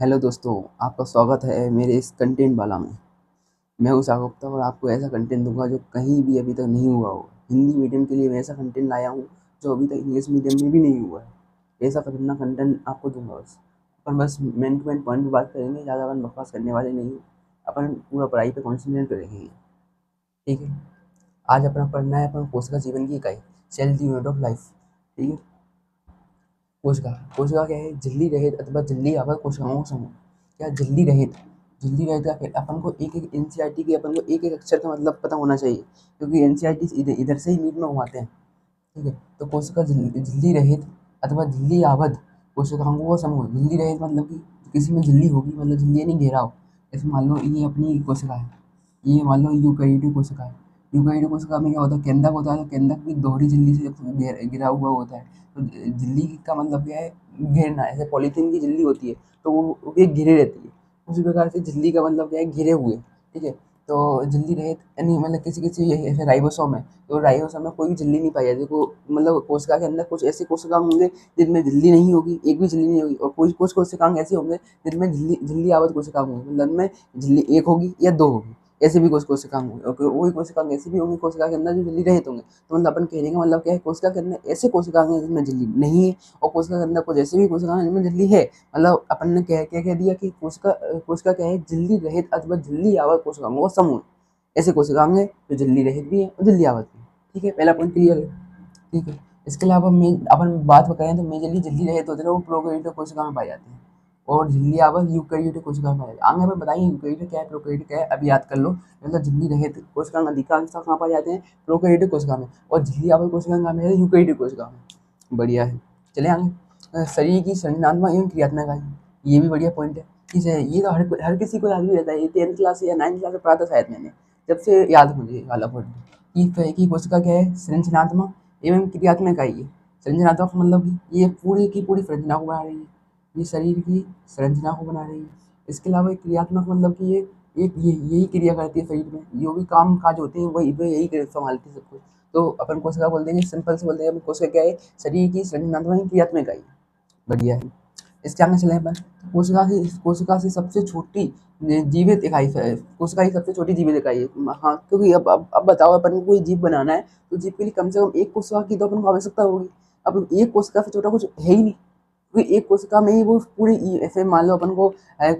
Hello दोस्तों, आपका स्वागत है मेरे इस कंटेंट वाला में। मैं हूँ सागर गुप्ता और आपको ऐसा कंटेंट दूंगा जो कहीं भी अभी तक नहीं हुआ हो। हिंदी मीडियम के लिए मैं ऐसा कंटेंट लाया हूँ जो अभी तक इंग्लिश मीडियम में भी नहीं हुआ है। ऐसा खतरनाक कंटेंट आपको दूंगा। बस मेन टू मेन पॉइंट पर बात करेंगे, ज़्यादा अपन बकवास करने वाले नहीं हैं। अपन पूरा पढ़ाई पे कॉन्सेंट्रेट करेंगे, ठीक है। आज अपना पढ़ना है अपन कोशिका जीवन की इकाई, cell the unit of life, ठीक है। कोशिका कोशिका क्या है? झिल्ली रहित अथवा झिल्ली आवर कोशिकाओं का समूह। क्या झिल्ली रहित? झिल्ली रहित का क्या? अपन को एक एक एनसीईआरटी के अपन को एक एक अक्षर का मतलब पता होना चाहिए, क्योंकि एनसीईआरटी इधर इधर से ही नीट में घुमाते हैं, ठीक है। तो कोशिका झिल्ली रहित अथवा झिल्ली आबद्ध कोशिकाओं का समूह। झिल्ली रहित मतलब कि किसी में झिल्ली होगी, मतलब झिल्ली यानी घेराव। जैसे मान लो ये अपनी कोशिका है, ये मान लो यूकैरियोटिक कोशिका है। यूकैरियोटिक कोशिका में क्या होता है? केंद्रक होता है, तो केंद्रक भी दोहरी झिल्ली से घिरा हुआ होता है। तो झिल्ली का मतलब क्या है? घेरना। ऐसे पॉलीथीन की झिल्ली होती है तो वो एक घिरे रहती है, उसी प्रकार से झिल्ली का मतलब क्या है? घिरे हुए, ठीक है। तो झिल्ली रहित यानी मतलब किसी किसी ऐसे राइबोसोम है, तो राइबोसोम में कोई भी झिल्ली नहीं पाई जाती। को मतलब कोशिका के अंदर कुछ ऐसे कोशिकांग होंगे जिनमें झिल्ली नहीं होगी, एक भी झिल्ली नहीं होगी, और कुछ कुछ कोशिकांग ऐसे होंगे जिनमें झिल्ली झिल्ली आवत कोशिकांग होंगे, मतलब में झिल्ली एक होगी या दो होगी। ऐसे भी कुछ कोशिकांग होंगे, और वही कोशिकांग ऐसी भी होंगी कोशिका के अंदर जो झिल्ली रहित होंगे। तो मतलब अपन कहने का मतलब क्या है? कोशिका के अंदर ऐसे कोशिकांग हैं जिनमें झिल्ली नहीं है, और कोशिका के अंदर कुछ ऐसे भी कोशिकांग हैं जिनमें झिल्ली है। मतलब अपन ने क्या क्या कह दिया कि कोशिका क्या है? झिल्ली रहित अथवा झिल्ली आवत कोशिकांगों का समूह। ऐसे कोशिकांग हैं जो झिल्ली रहित भी है और झिल्ली आवत भी है, ठीक है। पहला पॉइंट क्लियर है, ठीक है। इसके अलावा अपन बात करें तो मेजरली झिल्ली रहित होते हैं वो प्रोकैरियोटिक कोशिका में पाए जाते हैं, और झिल्ली आवत यूकैरियोटिक कोशिका में पाए जाते हैं। आगे मैं बताएंगे यूकैरियोटिक क्या है, प्रोकैरियोटिक क्या है, अभी याद कर लो। मतलब झिल्ली रहित कोशिकांग अधिकांश कहाँ पाए जाते हैं? प्रोकैरियोटिक कोशिका में, और झिल्ली आवत कोशिकांग कहाँ पाए जाते हैं? यूकैरियोटिक कोशिका में। बढ़िया है। चले आगे। शरीर की संरचनात्मक एवं क्रियात्मक इकाई, ये भी बढ़िया पॉइंट है। ये तो हर किसी को याद भी रहता है, ये 10th क्लास या 9th क्लास में पढ़ा था शायद मैंने, जब से याद मुझे वाला पॉइंट कि कोशिका क्या है? संरचनात्मक एवं क्रियात्मक इकाई है। संरचनात्मक मतलब कि ये पूरी की पूरी संरचना को बना रही है, ये शरीर की संरचना को बना रही है। इसके अलावा एक क्रियात्मक मतलब कि ये एक यही क्रिया करती है शरीर में, जो भी काम काज होते हैं वही वे यही संभालती है सब कुछ। तो अपन कोशिका बोल देंगे, सिंपल से बोल देंगे अपन कोशिका क्या है? शरीर की संरचनात्मक एवं क्रियात्मक इकाई। बढ़िया है। इसके आगे चले अपन। कोशिका से सबसे छोटी जीवित इकाई कोशिका की सबसे छोटी जीवित इकाई है। हाँ, क्योंकि अब बताओ अपन को कोई जीव बनाना है तो जीव के लिए कम से कम एक कोशिका की तो अपन को आवश्यकता होगी। अब एक कोशिका से छोटा कुछ है ही नहीं, क्योंकि एक कोशिका में ही वो पूरी ऐसे मान लो अपन को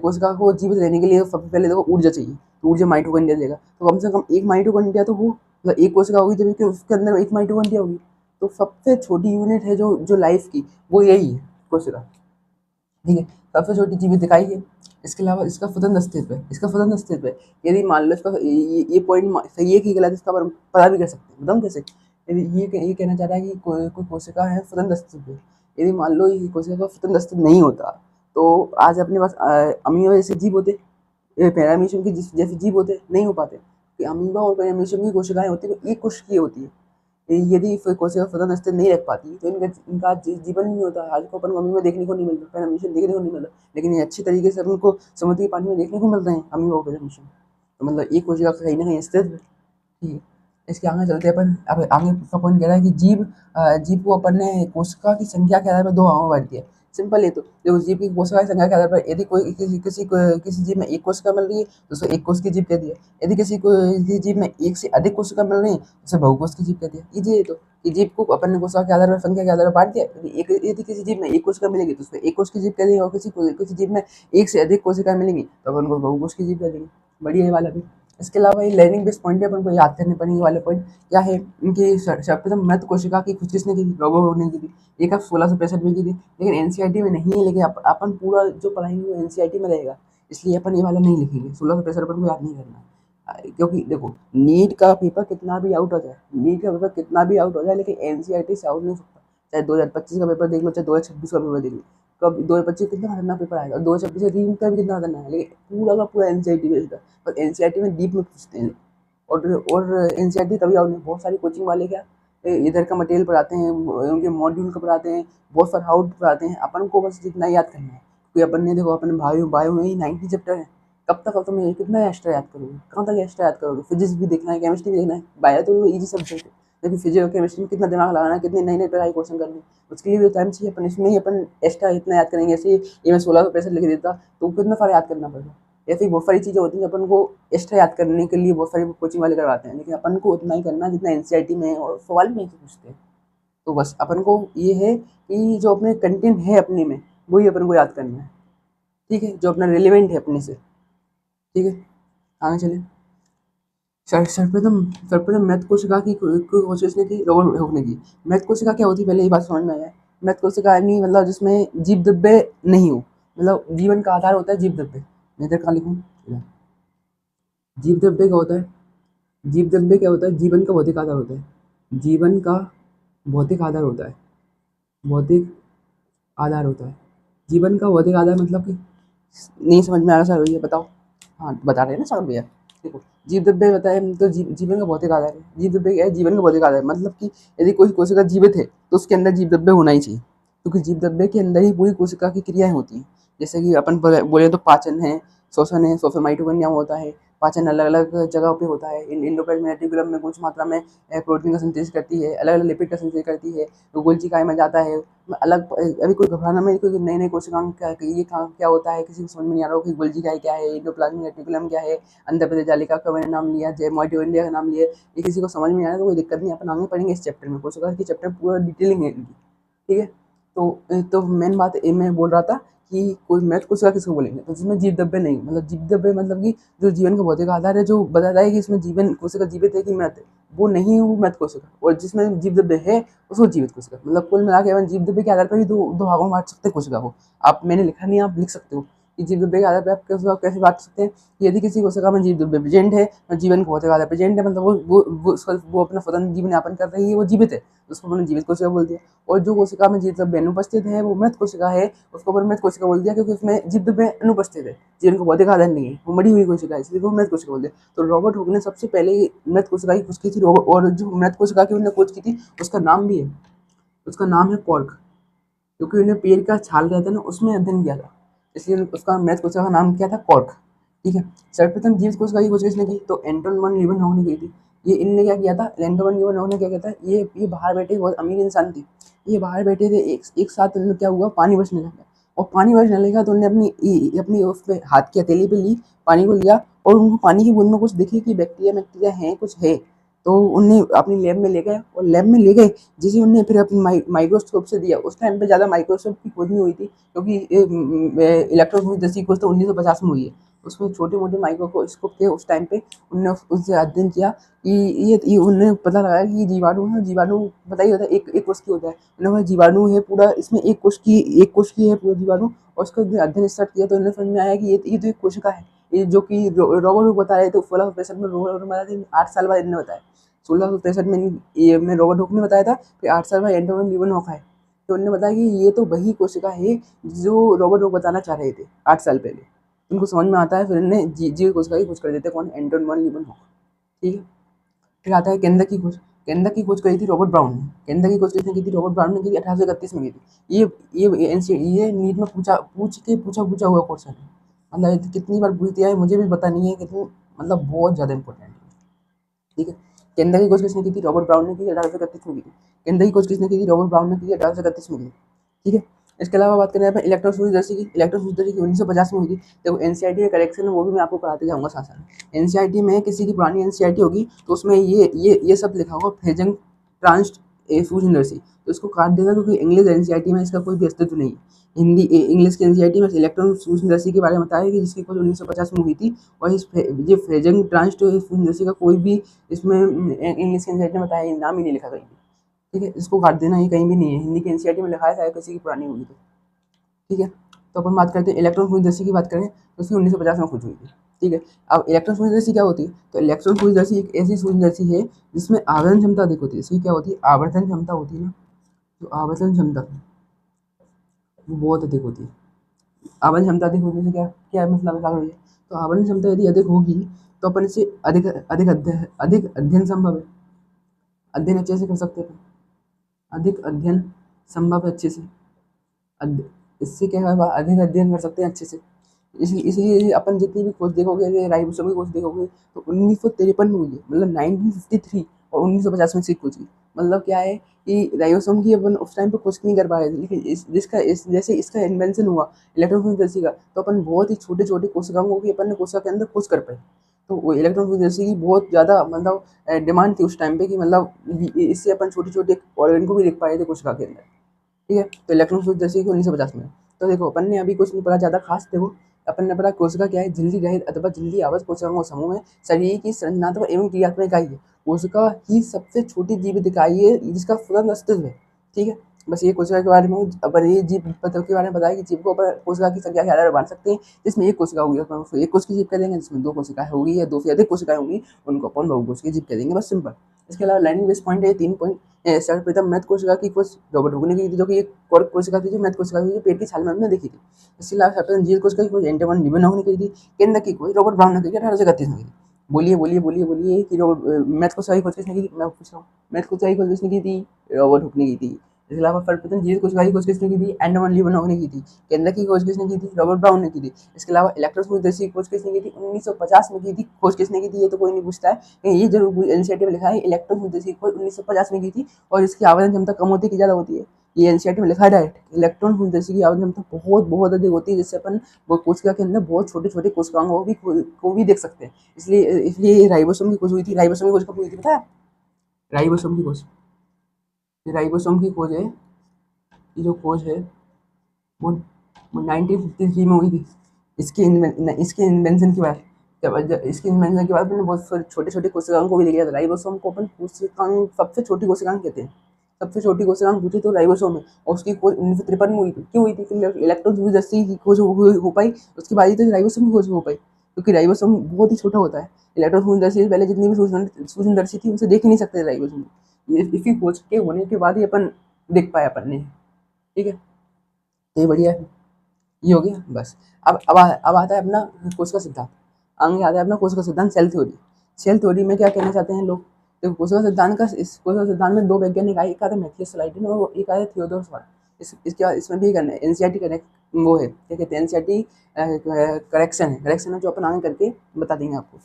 कोशिका को जीवित रहने के लिए सबसे पहले देखो ऊर्जा चाहिए, तो ऊर्जा माइटोकॉन्ड्रिया देगा। तो कम से कम एक माइटोकॉन्ड्रिया तो हो, मतलब एक कोशिका होगी जब कि उसके अंदर एक माइटोकॉन्ड्रिया होगी। तो सबसे छोटी यूनिट है जो जो लाइफ की, वो यही है, कोशिका, ठीक है। सबसे छोटी जीवित इकाई है। इसके अलावा इसका स्वतंत्र अस्तित्व है, इसका स्वतंत्र अस्तित्व है। यदि मान लो इसका ये पॉइंट सही है कि गलत, इसका अपन पता भी कर सकते हैं, बताऊँ कैसे? यदि ये कहना चाह रहा है कि कोई कोशिका है स्वतंत्र अस्तित्व है। यदि मान लो ये कोशिका का स्वतंत्र अस्तित्व नहीं होता तो आज अपने पास अमीबा जैसे जीव होते, पैरामीशियम की जैसे जीव होते, नहीं हो पाते। कि अमीबा और पैरामीशियम की कोशिकाएं होती है वो एक कोश की होती है। यदि कोशिका स्वतंत्र अस्तित्व नहीं रख पाती तो इनका इनका जीवन नहीं होता। आज को अपन को अमीबा देखने को नहीं मिलता, पैरामीशियम देखने को नहीं मिलता, लेकिन ये अच्छी तरीके से अपन को समुद्री पानी में देखने को मिल रहे हैं अमीबा और पैरामीशियम। तो मतलब एक कोशिका का कहीं ना कहीं अस्तित्व है, ठीक है। इसके आगे चलते हैं अपन। अब आगे का पॉइंट कह रहा है कि जीव को अपन ने कोशिका की संख्या के आधार पर दो भागों में बांट दिया। सिंपल है। तो देखो, जीव की कोशिका की संख्या के आधार पर यदि कोई किसी जीव में एक कोशिका मिल रही है तो उसको एक कोश की जीव कह दिया। यदि किसी जीव में एक से अधिक कोशिका मिल रही है तो उसे बहुकोश की जीव कह दिया। इजी है। तो ये जीव को अपन ने कोशिका के आधार पर, संख्या के आधार पर बांट दिया। यदि किसी जीव में एक कोशिका मिलेगी तो उसको एक कोश की जीव कह देंगे, और किसी जीव में एक से अधिक कोशिका मिलेंगी तो अपन को बहुकोश की जीव कह देंगे। बढ़िया है वाला भी। इसके अलावा ये लर्निंग बेस्ड पॉइंट है, अपन को याद करने पड़ेंगे वाले पॉइंट। क्या है इनकी? सर्वप्रथम मृत कोशिका की खोज किसने की थी? रॉबर्ट ने की थी। ये कब? 1665 में की थी। लेकिन एनसीईआरटी में नहीं है, लेकिन अपन पूरा जो पढ़ाएंगे वो एनसीईआरटी में रहेगा, इसलिए अपन ये वाला नहीं लिखेंगे। 1665 अपन को याद नहीं करना है। क्योंकि देखो, नीट का पेपर कितना भी आउट हो जाए, नीट का पेपर कितना भी आउट हो जाए, लेकिन एनसीईआरटी से आउट नहीं सकता। चाहे 2025 का पेपर देख लो, चाहे 2026 का पेपर देख लो। कब 2025 कितना खतरनाक पेपर आएगा, 2026 का रीम का भी कितना खतरनाक है, लेकिन पूरा का पूरा एनसीईआरटी बेस्ड है। पर एनसीईआरटी में डीप में पूछते हैं। और एनसीईआरटी तभी आउट नहीं, बहुत सारी कोचिंग वाले क्या इधर का मटेरियल पढ़ाते हैं, उनके मॉड्यूल का पढ़ाते हैं, बहुत सारा आउट पढ़ाते हैं। अपन को बस जितना याद करना है, क्योंकि अपन ने देखो अपने बायो में ही 90 चैप्टर है। कब तक मैं कितना एक्स्ट्रा याद करोगे? कहाँ तक एक्स्ट्रा याद करोगे? फिजिक्स भी देखना है, केमिस्ट्री भी देखना है, बायो तो इजी सब्जेक्ट है। लेकिन फिजिक्स और केमिस्ट्री में कितना दिमाग लगाना है, कितने नए नए प्रकार के क्वेश्चन करने, उसके लिए भी टाइम चाहिए। अपन इसमें ही अपन एक्स्ट्रा इतना याद करेंगे, ऐसे ये मैं 16 लिख देता तो कितना सारा याद करना पड़ेगा। ऐसी बहुत सारी चीज़ें होती हैं जो अपन को एक्स्ट्रा याद करने के लिए बहुत सारी कोचिंग वाले करवाते हैं, लेकिन अपन को उतना ही करना है जितना एनसीईआरटी में है और सवाल में से पूछते हैं। तो बस अपन को ये है कि जो अपने कंटेंट है अपने में वही अपन को याद करना है, ठीक है, जो अपना रिलेवेंट है अपने से, ठीक है। आगे चले। सर्वप्रथम मैथ कोशिका की कोशिश ने की, रोबोट रोकने की। मैथ कोशिका क्या होती है पहले ये बात समझ में आया है। मैथ कोशिका यानी मतलब जिसमें जीव द्रव्य नहीं हो, मतलब जीवन का आधार होता है जीव द्रव्य। मैं इधर कहाँ लिखूँ, जीव द्रव्य क्या होता है, जीव द्रव्य क्या होता है, जीवन का भौतिक आधार होता है, जीवन का भौतिक आधार होता है, भौतिक आधार होता है। जीवन का भौतिक आधार मतलब कि नहीं समझ में आ रहा सर, ये बताओ। हाँ बता रहे हैं ना सर भैया, देखो जीव द्रव्य बताए तो जीवन का भौतिक आधार है। जीव द्रव्य क्या है, जीवन का भौतिक आधार मतलब कि यदि कोई कोशिका जीवित है तो उसके अंदर जीव द्रव्य होना ही चाहिए, क्योंकि जीव द्रव्य के अंदर ही पूरी कोशिका की क्रियाएं होती हैं। जैसे कि अपन बोले तो पाचन है, शोषण माइटोकॉन्ड्रिया में होता है। पाचन अलग अलग जगह पे होता है। इंडोप्लाज्मिक रेटिकुलम में कुछ मात्रा में प्रोटीन का संश्लेषण करती है, अलग अलग लिपिड का संश्लेषण करती है, तो गोल्जिकाई में जाता है अलग। अभी कोई घबराना में, कोई नई नई कोशिकाओं क्या ये क्या होता है किसी को समझ में नहीं आ रहा हो कि गोल्जिकाई क्या है, इंडोप्लाज्मिक रेटिकुलम क्या है, अंडा जालिका का मैंने नाम लिया, माइटोकॉन्ड्रिया का नाम लिया, ये किसी को समझ में नहीं आ रहा तो कोई दिक्कत नहीं, अपन आगे पढ़ेंगे इस चैप्टर में, कोशिका के चैप्टर पूरा डिटेलिंग है इनकी, ठीक है। तो मेन बात मैं बोल रहा था कि कोई मैथ कोशिका किसको बोलेंगे, तो जिसमें जीव द्रव्य नहीं, मतलब जीव द्रव्य मतलब कि जो जीवन का भौतिक आधार है, जो बताता है कि इसमें जीवन कोशिका जीवित है कि मृत है, वो नहीं है, वो मृत कोशिका। और जिसमें जीव द्रव्य है उसको जीवित कोशिका। मतलब कुल मिला के अपन जीव द्रव्य के आधार पर ही दो दो भागों में बांट सकते हैं कोशिका को। आप, मैंने लिखा नहीं, आप लिख सकते हो कि जीव द्रव्य के आधार पर आप कैसे बांट सकते हैं। यदि किसी कोशिका में जीव द्रव्य प्रेजेंट है और जीवन का भौतिक आधार प्रेजेंट है, मतलब वो अपना स्वतंत्र जीवन यापन कर रही है, वो जीवित है, उसको मैंने जीवित कोशिका बोल दिया। और जो कोशिका में जीव द्रव्य अनुपस्थित है वो मृत कोशिका है, उसको अपन मृत कोशिका बोल दिया, क्योंकि उसमें जीव द्रव्य अनुपस्थित है, जीवन का भौतिक आधार नहीं है, वो मरी हुई कोशिका है, इसलिए वो मृत कोशिका बोल दिया। तो रॉबर्ट हुक ने सबसे पहले मृत कोशिका की खोज की थी, और जो मृत कोशिका की उन्होंने खोज की थी उसका नाम भी है, उसका नाम है कॉर्क, क्योंकि उन्हें पेड़ का छाल रहता है ना, उसमें अध्ययन किया था, इसलिए उसका मृत कोशिका का नाम क्या था, कॉर्क, ठीक है। सर्वप्रथम जीव कोशिका की खोज किसने की, तो एंटोन वन लीवनहॉक ने की थी। ये इनने क्या किया था, एंटोन वन लीवनहॉक ने क्या किया था, ये बाहर बैठे बहुत अमीर इंसान थे, ये बाहर बैठे थे, एक साथ उन्हें क्या हुआ, पानी बरसने लगा, और पानी बरसने लगा तो उन्होंने अपनी उस पे हाथ की हथेली पे ली, पानी को लिया, और उनको पानी की बूंद में कुछ दिखे कि बैक्टीरिया है, कुछ है, तो उन्हें अपनी लैब में ले गए, और लैब में ले गए जिसे उन्हें फिर अपनी माइक्रोस्कोप से दिया। उस टाइम पे ज़्यादा माइक्रोस्कोप की खोज नहीं हुई थी, क्योंकि इलेक्ट्रोस्कोप की खोज तो 1950 में हुई है, उसमें छोटे मोटे माइक्रोस्कोप थे उस टाइम पे। उनने उससे अध्ययन किया कि ये उन्हें पता लगाया कि ये जीवाणु है, जीवाणु पता ही होता है एक कोश की होता है, उन्होंने बोला जीवाणु है पूरा, इसमें एक कोश की है पूरा जीवाणु, और उसका अध्ययन स्टार्ट किया तो उन्हें समझ में आया कि ये तो एक कोशिका है। ये जो कि रॉबर्ट हुक बता रहे थे 1665 में, रॉबर्ट हुक बताया था, 8 साल बाद इन्होंने बताया, 1665 में ये में रॉबर्ट हुक ने बताया था, फिर 8 साल बाद एंटोन लीवनहॉक है, तो उन्होंने बताया कि ये तो वही कोशिका है जो रॉबर्ट हुक बताना चाह रहे थे 8 साल पहले। उनको समझ में आता है, फिर इन्हें जीव कोशिका की खोज कर देते हैं, कौन, एंटोन वन लीवनहॉक, ठीक है। फिर आता है केंद्रक की खोज। केंद्रक की खोज करी थी रॉबर्ट ब्राउन ने। केंद्रक की खोज किसने की थी, रॉबर्ट ब्राउन ने की थी, 1831 में की थी। ये नीट में पूछा हुआ क्वेश्चन है, मतलब कितनी बार पूछ दिया है मुझे भी पता नहीं है कितनी, मतलब बहुत ज़्यादा इंपॉर्टेंट है, ठीक है। केंद्र की खोज किसने की थी, रॉबर्ट ब्राउन ने की, 1831 में की थी। केंद्र की खोज किसने की थी, रॉबर्ट ब्राउन ने की, 1831 में की, ठीक है। इसके अलावा बात करें अपन इलेक्ट्रॉन सूर्यदर्शी की। इलेक्ट्रॉन सूर्यदर्शी की 1950 में हुई थी। देखो एनसीईआरटी का करेक्शन है, वो भी मैं आपको कराते जाऊंगा साथ साथ। एनसीईआरटी में किसी की पुरानी एनसीईआरटी होगी तो उसमें ये सब लिखा होगा, फ्रेजन ट्रांस्ट सूर्यदर्शी, तो इसको काट देना, क्योंकि इंग्लिश एनसीईआरटी में इसका कोई भी अस्तित्व नहीं है। हिंदी इंग्लिश की एनसीईआरटी में इलेक्ट्रॉन सूर्यदर्शी के बारे में बताया कि जिसकी खोज 1950 में हुई थी, और ये फ्रेजन ट्रांस्ट सूर्यदर्शी का कोई भी इसमें इंग्लिश के एनसीईआरटी में बताया नाम ही नहीं लिखा कहीं, ठीक है। इसको काट देना, ये कहीं भी नहीं है, हिंदी के एनसीईआरटी में लिखा है, चाहे किसी की पुरानी होगी तो, ठीक है। तो अपन बात करते हैं इलेक्ट्रॉन सूर्यदर्शी की बात करें तो उसकी 1950 में खोज हुई थी, ठीक है। अब इलेक्ट्रॉन सूर्यदर्शी क्या होती है, तो इलेक्ट्रॉन सूर्यदर्शी एक ऐसी सूर्यदर्शी है जिसमें आवर्धन क्षमता अधिक होती है। इसकी क्या होती है, आवर्धन क्षमता होती है ना, तो आवर्धन क्षमता वो बहुत अधिक होती है। आवर्धन क्षमता अधिक होने से क्या क्या मतलब है, तो आवर्धन क्षमता यदि अधिक होगी तो अपन इसे अधिक अध्ययन संभव है, अध्ययन अच्छे से कर सकते हैं, अधिक अध्ययन संभव है अच्छे से, इससे क्या है, अधिक अध्ययन कर सकते हैं अच्छे से। इसलिए अपन जितनी भी खोज देखोगे, राइबोसोम की खोज देखोगे तो 1953 में हुई है, मतलब 1953, और 1950 में इसकी खोज की। मतलब क्या है कि राइबोसोम की अपन उस टाइम पे खोज नहीं कर पाए थे, लेकिन जैसे इसका इन्वेंशन हुआ इलेक्ट्रॉन फ्यूजन का, तो अपन बहुत ही छोटे-छोटे कोशिकाओं की अपन ने कोशिका के अंदर खोज कर पाए। तो वो इलेक्ट्रॉन फ्यूजन की बहुत ज़्यादा मतलब डिमांड थी उस टाइम पे कि मतलब इससे अपन छोटे-छोटे ऑर्गन को भी देख पाए थे कोशिका के अंदर। ठीक है, तो इलेक्ट्रॉन फ्यूजन की 1950 में। तो देखो अपन ने अभी कुछ नहीं पढ़ा ज़्यादा खास। देखो अपन ने पढ़ा कोशिका क्या है, झिल्ली रहित अथवा झिल्ली आबद्ध कोशिकाओं का समूह है, शरीर की संरचनात्मक एवं क्रियात्मक इकाई है। कोशिका ही सबसे छोटी जीवित इकाई है जिसका स्वतंत्र अस्तित्व है। ठीक है, बस ये कोशिका के बारे में अपन ये जीव पत्र के बारे में बताया कि जीव को अपन कोशिका की संख्या के आधार पर बांट सकते हैं, जिसमें एक कोशिका होगी अपन उसको एक कोशिकीय जीव कह देंगे, जिसमें 2 कोशिकाएं होगी या 2 से अधिक कोशिकाएं होंगी उनको अपन बहुकोशिकीय जीव कह देंगे, बस सिंपल। इसके अलावा लाइनिंग बेस पॉइंट है 3 पॉइंट। सर्वप्रथम मृत कोशिका की खोज रॉबर्ट हुक ने की थी, जो कि एक कॉर्क कोशिका थी, जो मृत कोशिका थी, जो पेट की छाल में हमने देखी थी। इसके अलावा सर्वप्रथम जीवित कोशिका की खोज एंटोन लिबनॉफ ने की थी। केंद्र की खोज रॉबर्ट ब्राउन ने की थी 1831 में की थी। बोलिए कि मैथ को सही खोज किसने की थी? मैं पूछ रहा हूँ, मैथ को सही खोज किसने की थी? रॉबर्ट हुक ने की थी। इसके अलावा सर्वप्रथम जीवित कोशिका की खोज किसने की थी? एंटोन लिबनॉफ ने की थी। केंद्र की खोज किसने की थी? रॉबर्ट ब्राउन ने की थी। इसके अलावा इलेक्ट्रोस्मूथर्सी की खोज किसने की थी? 1950 में की थी। खोज किसने की थी ये तो कोई नहीं पूछता है, ये जरूर एनसीईआरटी में लिखा है इलेक्ट्रोस्मूथर्सी की खोज 1950 में की थी, और इसकी आवेदन क्षमता कम होती है कि ज़्यादा होती है? ये एनसीईआरटी में लिखा है डायरेक्ट, इलेक्ट्रॉन फ्यूजन की आवेदन क्षमता बहुत अधिक होती है, जिससे अपन वो कोशिका के अंदर बहुत छोटे-छोटे कोशिकाओं को भी देख सकते हैं। इसलिए राइबोसोम की खोज हुई थी। राइबोसोम की खोज कब हुई थी पता है? राइबोसोम की खोज, ये राइबोसोम की खोज है, ये जो खोज है वो 1953 में हुई थी। इसके इन्वेंशन के बाद, इसके इन्वेंशन के बाद मैंने बहुत सारे छोटे-छोटे कोशिकाओं को भी देखा था। राइबोसोम को अपन कोशिकाओं सबसे छोटी कोशिकाएं कहते हैं। सबसे छोटी कोशिकाएं पूछी तो राइबोसोम है, और उसकी खोज 1953 में हुई थी। क्यों हुई थी? इलेक्ट्रॉन फ्यूजन की खोज हो पाई, उसके बाद ही तो राइबोसोम की खोज हो पाई, क्योंकि राइबोसोम बहुत ही छोटा होता है। इलेक्ट्रॉन फ्यूजन से पहले जितनी भी सूक्ष्मदर्शी थी उनसे देख ही नहीं सकते राइबोसोम। इसकी खोज के होने के बाद ही अपन देख पाए अपन ने। ठीक है, तो ये बढ़िया है। ये हो गया बस। अब आता है अपना कोशिका सिद्धांत। आगे आता है अपना कोशिका सिद्धांत, सेल थ्योरी। सेल थ्योरी में क्या कहना चाहते हैं लोग? देखो कोशिका सिद्धांत का, इस कोशिका सिद्धांत में 2 वैज्ञानिक आए, एक आता है मैथियस स्लाइडिन और एक आया थियोडोर स्वान। इसके बाद इसमें भी करना है एनसीईआरटी करेक्ट, वो है क्या कहते हैं एनसीईआरटी करेक्शन है जो अपन आगे करके बता देंगे आपको।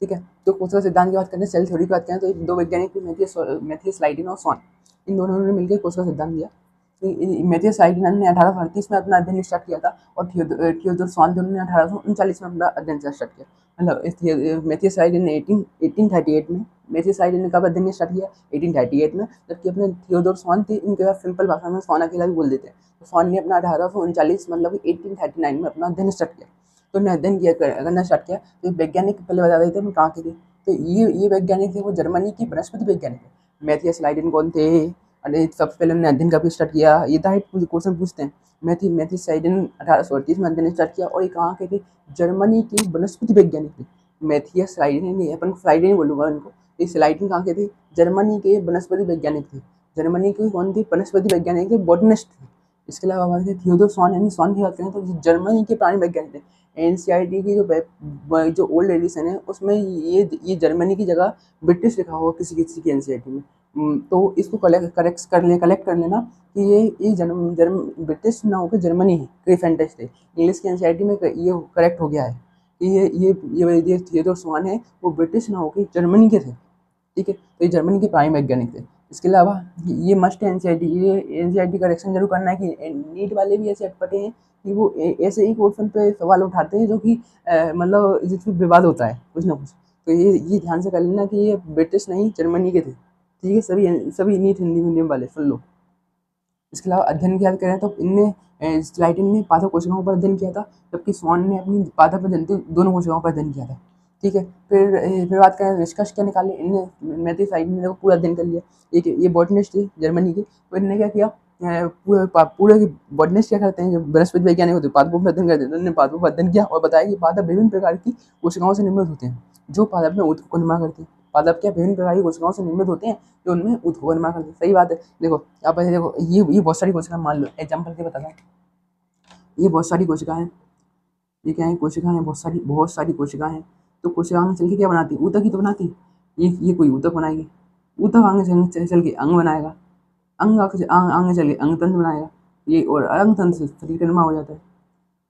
ठीक है, तो कोशिका सिद्धांत की बात करें, सेल थ्योरी की बात करें, तो 2 वैज्ञानिक थे, मैथियस स्लाइडिन और स्वान। इन दोनों ने मिलकर कोशिका सिद्धांत दिया। मैथियस स्लाइडिन ने 1838 में अपना अध्ययन स्टार्ट किया था, और थियोडोर स्वान ने 1839 में अपना अध्ययन स्टार्ट किया। मतलब मैथियस स्लाइडिन ने 1838 में, मैथियस स्लाइडिन ने कब अध्ययन स्टार्ट किया? 1838 में। जबकि अपने थियोडोर स्वान थे, इनके बाद सिंपल भाषा में स्वान अकेला भी बोल देते हैं। तो स्वान ने अपना 1839 मतलब 1839 में अपना अध्ययन स्टार्ट किया। तो उन्हें अध्ययन करना स्टार्ट किया। तो वैज्ञानिक पहले बता देते हैं कहाँ के थे। तो ये वैज्ञानिक थे, वो जर्मनी की वनस्पति वैज्ञानिक है। मैथियस स्लाइडिन कौन थे? अरे सबसे पहले हमने अध्ययन कब स्टार्ट किया, ये तो क्वेश्चन पूछते हैं। मैथियस स्लाइडिन 1838 में अध्ययन स्टार्ट किया, और ये कहाँ के थे? जर्मनी के वनस्पति वैज्ञानिक थे। मैथियस स्लाइडिन नहीं, अपन स्लाइडिन बोलूँगा इनको। ये स्लाइडिन कहाँ के थे? जर्मनी के वनस्पति वैज्ञानिक थे। जर्मनी के कौन थे? वनस्पति वैज्ञानिक थे, बॉटनिस्ट थे। इसके अलावा हमारे थियोडोर स्वान, यानी स्वान की बात करें तो जर्मनी के प्राणी वैज्ञानिक थे। एनसीईआरटी की जो ओल्ड एडिशन है उसमें ये जर्मनी की जगह ब्रिटिश लिखा हुआ किसी किसी की एनसीईआरटी में। तो इसको कलेक्ट कर लेना कि ये ब्रिटिश ना होकर जर्मनी है, क्रीफेंटस थे। इंग्लिश की एनसीईआरटी में ये करेक्ट हो गया है कि ये थियोडोर स्वान है, वो ब्रिटिश ना होकर जर्मनी के थे। ठीक है, तो ये जर्मनी के प्राइम वैज्ञानिक थे। इसके अलावा ये मस्ट है एनसीईआरटी, ये एनसीईआरटी करेक्शन जरूर करना है कि नीट वाले भी ऐसे अटपटे हैं कि वो ऐसे ही क्वेश्चन पे सवाल उठाते हैं जो कि मतलब जिसमें विवाद होता है कुछ ना कुछ। तो ये ध्यान से कर लेना कि ये ब्रिटिश नहीं जर्मनी के थे। ठीक है, सभी नीट हिंदी मीडियम वाले सुन लो। इसके अलावा अध्ययन की बात करें तो इनने स्लाइडिन ने पादप कोशिकाओं पर अध्ययन किया था, जबकि स्वान ने अपनी पादप जंतु दोनों कोशिकाओं पर अध्ययन किया था। ठीक है, फिर बात करें निष्कर्ष क्या निकाले इनने। मैथियस स्लाइडिन ने पूरा अध्ययन कर लिया। ये बॉटनिस्ट थे जर्मनी के, तो इन्होंने क्या किया, पूरे बॉटनिस्ट क्या करते हैं, जो वनस्पति वैज्ञानिक होते हैं पादपों पर अध्ययन करते हैं, उन्होंने पादपों पर अध्ययन किया और बताया कि पादप विभिन्न प्रकार की कोशिकाओं से निर्मित होते हैं, जो पादप में ऊतक को निर्माण करते हैं। पादप क्या विभिन्न प्रकार की कोशिकाओं से निर्मित होते हैं, जो उनमें ऊतक को निर्माण करते हैं। सही बात है। देखो आप ऐसे देखो, ये बहुत सारी कोशिकाएं मान लो, एग्जाम्पल के बताता हूँ। ये बहुत सारी कोशिकाएं हैं, ये क्या है? कोशिकाएं हैं, बहुत सारी कोशिकाएं हैं। तो कोशिकाएं चल के क्या बनाती है? ऊतक ही तो बनाती है। ये कोई ऊतक बनाएगी, ऊतक आगे चल के अंग बनाएगा, अंग आगे चल के अंग तंत्र बनाएगा, ये और अंग तंत्र से शरीर का निर्माण हो जाता है।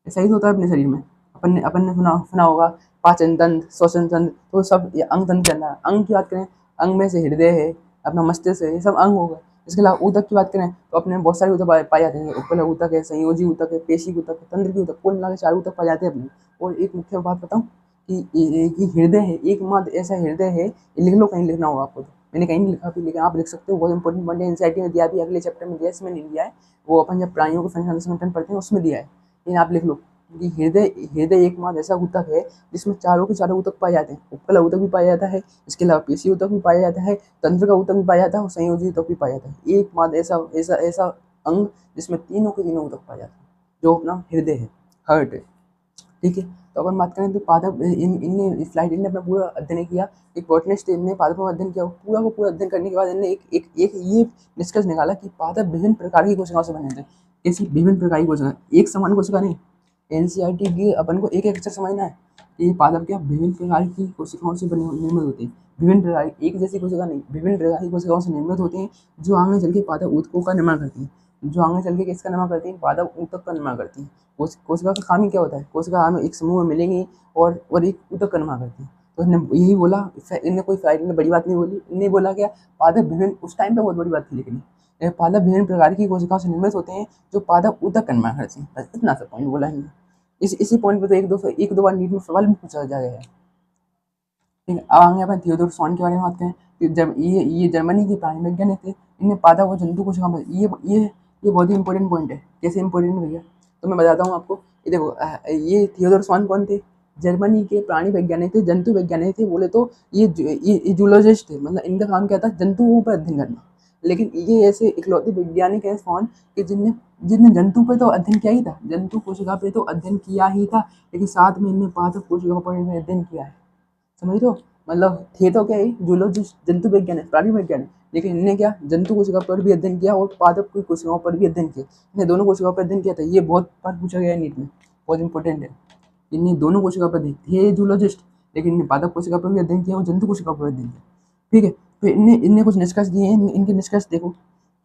ऐसा ही तो होता है अपने शरीर में। अपन ने सुना होगा पाचन तंत्र, श्वसन तंत्र, तो सब ये अंग तंत्र के अंदर। अंग की बात करें अंग में से हृदय है, अपना मस्तिष्क है, ये सब अंग होगा। इसके अलावा ऊतक की बात करें तो अपने बहुत सारे ऊतक पाए जाते हैं। उपकल ऊतक है, संयोजी ऊतक है, पेशी ऊतक है, तंत्र की ऊतक, कुल मिला के 4 ऊतक पाए जाते हैं अपने। और एक मुख्य बात बताऊँ कि हृदय है, एकमात्र ऐसा हृदय है, लिख लो, कहीं लिखना होगा आपको तो, मैंने कहीं नहीं लिखा, लेकिन आप लिख सकते हो, बहुत इंपॉर्टेंट पॉइंट है, एनसीईआरटी में दिया भी, अगले चैप्टर में दिया है, इसमें नहीं दिया है, वो अपन जब प्राणियों को फंक्शनल संगठन पढ़ते हैं उसमें दिया है। लेकिन आप लिख लो कि हृदय एकमात्र ऐसा ऊतक है जिसमें चारों के चारों ऊतक पाए जाते हैं। उपकला ऊतक भी पाया जाता है, इसके अलावा पेशी ऊतक भी पाया जाता है, तंत्र का ऊतक भी पाया जाता है और संयोजी ऊतक भी पाया जाता है। एकमात्र ऐसा ऐसा ऐसा अंग जिसमें तीनों के तीनों ऊतक पाए जाते हैं, जो अपना हृदय है, हार्ट है। ठीक है, तो अपन बात करें तो पादप इनने फ्लाइट इनने अपना पूरा अध्ययन किया, एक बॉटनिस्ट इनने पादपों का अध्ययन किया, पूरा को पूरा अध्ययन करने के बाद इनने एक ये निष्कर्ष निकाला कि पादप विभिन्न प्रकार की कोशिकाओं से बने थे। कैसी विभिन्न प्रकार की कोशिका, एक समान कोशिका नहीं। एनसीईआरटी की अपन को एक अक्षर समझना है कि ये पादप क्या विभिन्न प्रकार की कोशिकाओं से बने निर्मित होते हैं। विभिन्न प्रकार, एक जैसी कोशिका नहीं, विभिन्न प्रकार की कोशिकाओं से निर्मित होते हैं, जो आगे चल के पादप ऊतकों का निर्माण करती हैं, जो आगे चल के किसका निर्माण करती हैं, पादप ऊतक का निर्माण करती हैं। कोशिका का काम ही क्या होता है, कोशिका हमें एक समूह में मिलेंगी और एक ऊतक का निर्माण करती है। तो इन्होंने यही बोला, इनने कोई इनने बड़ी बात नहीं बोली, इनने बोला क्या, पादप विभिन्न, उस टाइम पे बहुत बड़ी बात थी, लेकिन पादप विभिन्न प्रकार की कोशिकाओं से निर्मित होते हैं, जो पादप ऊतक का निर्माण करती हैं। बस इतना सा पॉइंट बोला है। इसी पॉइंट पे तो एक दो बार नीट में सवाल भी पूछा जा गया है। ठीक है, अब आगे अपन थियोडोर स्वान के बारे में बात करें। कि जब ये जर्मनी के प्राणी वैज्ञानिक थे, इनने पादप और जंतु कोशिका में ये बहुत ही इंपॉर्टेंट पॉइंट है। कैसे इंपॉर्टेंट है भैया, तो मैं बताता हूँ आपको। ये देखो, ये थियोडोर स्वान कौन थे, जर्मनी के प्राणी वैज्ञानिक थे, जंतु वैज्ञानिक थे, बोले तो ये जूलॉजिस्ट थे, मतलब इनका काम क्या था, जंतुओं पर अध्ययन करना। लेकिन ये ऐसे इकलौते वैज्ञानिक है स्वान कि जिनने जंतु पे तो अध्ययन किया ही था, जंतु कोशिका पे तो अध्ययन किया ही था, लेकिन साथ में इनने पादप कोशिका पर अध्ययन किया है। समझ लो, मतलब थे तो क्या ही जूलॉजिस्ट, जंतु वैज्ञानिक, प्राणी वैज्ञानिक, लेकिन इनने क्या, जंतु कोशिका पर भी अध्ययन किया और पादप की कोशिकाओं पर भी अध्ययन किया। इन्हें दोनों कोशिकाओं पर अध्ययन किया था, ये बहुत बार पूछा गया है नीट में, बहुत इंपॉर्टेंट है। इन्हें दोनों कोशिका पर थे जूलॉजिस्ट, लेकिन इन्हें पादप कोशिका पर भी अध्ययन किया और जंतु कोशिका पर अध्ययन किया। ठीक है, तो इनने कुछ निष्कर्ष दिए हैं। इनके निष्कर्ष देखो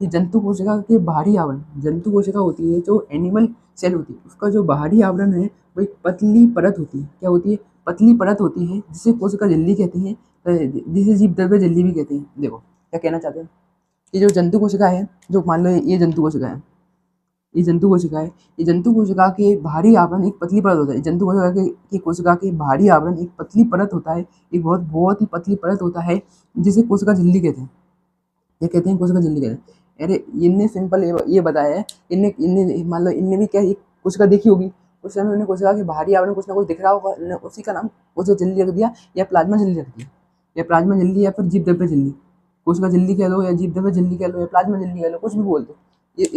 कि जंतु कोशिका के बाहरी आवरण, जंतु कोशिका होती है जो एनिमल सेल होती है, उसका जो बाहरी आवरण है वो एक पतली परत होती है। क्या होती है, पतली परत होती है, जिसे कोशिका झिल्ली कहती है, जिसे जीव द्रव्य झिल्ली भी कहते हैं। देखो क्या कहना चाहते हैं, कि जो जंतु कोशिका है, जो मान लो ये जंतु कोशिका है, ये जंतु कोशिका है, ये जंतु कोशिका के बाहरी आवरण एक पतली परत होता है। जंतु कोशिका की कोशिका के बाहरी आवरण एक पतली परत होता है, एक बहुत ही पतली परत होता है, जिसे कोशिका झिल्ली कहते हैं। ये कहते हैं कोशिका झिल्ली कहते हैं। अरे इनने सिंपल ये बताया है, इनने इनने मान लो इनने भी क्या एक कोशिका देखी होगी, उस समय उन्हें कोशिका के बाहरी आवरण कुछ ना कुछ दिख रहा होगा, इन्होंने उसी का नाम कोशिका झिल्ली रख दिया, या प्लाज्मा झिल्ली रख दिया, या प्लाज्मा झिल्ली, या फिर जीव द्रव्य झिल्ली। कोशिका झिल्ली कह लो, या जीव द्रव्य झिल्ली कह लो, या प्लाज्मा झिल्ली कह लो, कुछ भी बोल दो। ये